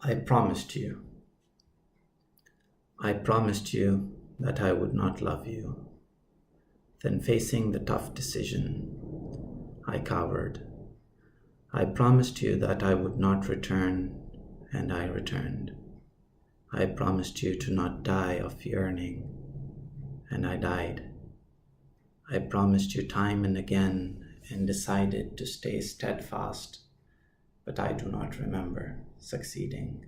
I promised you. I promised you that I would not love you. Then, facing the tough decision, I cowered. I promised you that I would not return, and I returned. I promised you to not die of yearning, and I died. I promised you time and again and decided to stay steadfast, but I do not remember succeeding.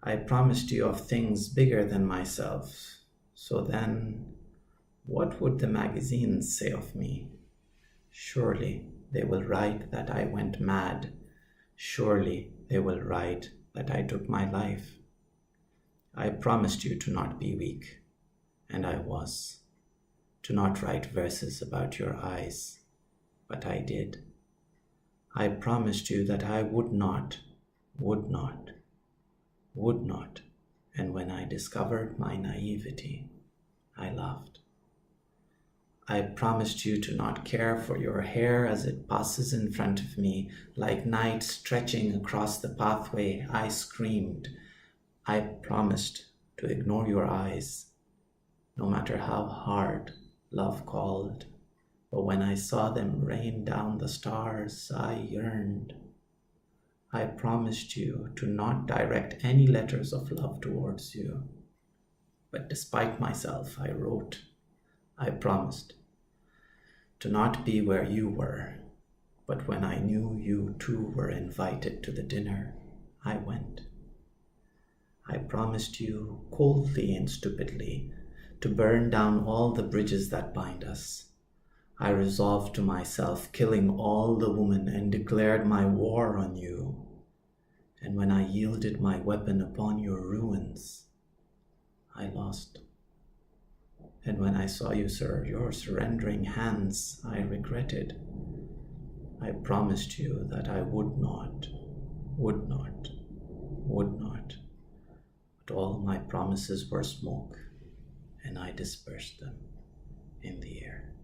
I promised you of things bigger than myself, so then what would the magazines say of me? Surely they will write that I went mad. Surely they will write that I took my life. I promised you to not be weak, and I was. To not write verses about your eyes, but I did. I promised you that I would not, and when I discovered my naivety, I laughed. I promised you to not care for your hair as it passes in front of me, like night stretching across the pathway. I screamed. I promised to ignore your eyes, no matter how hard love called. But when I saw them rain down the stars, I yearned. I promised you to not direct any letters of love towards you. But despite myself, I wrote. I promised to not be where you were. But when I knew you too were invited to the dinner, I went. I promised you coldly and stupidly to burn down all the bridges that bind us. I resolved to myself killing all the women and declared my war on you. And when I yielded my weapon upon your ruins, I lost. And when I saw you, sir, your surrendering hands, I regretted. I promised you that I would not. But all my promises were smoke, and I dispersed them in the air.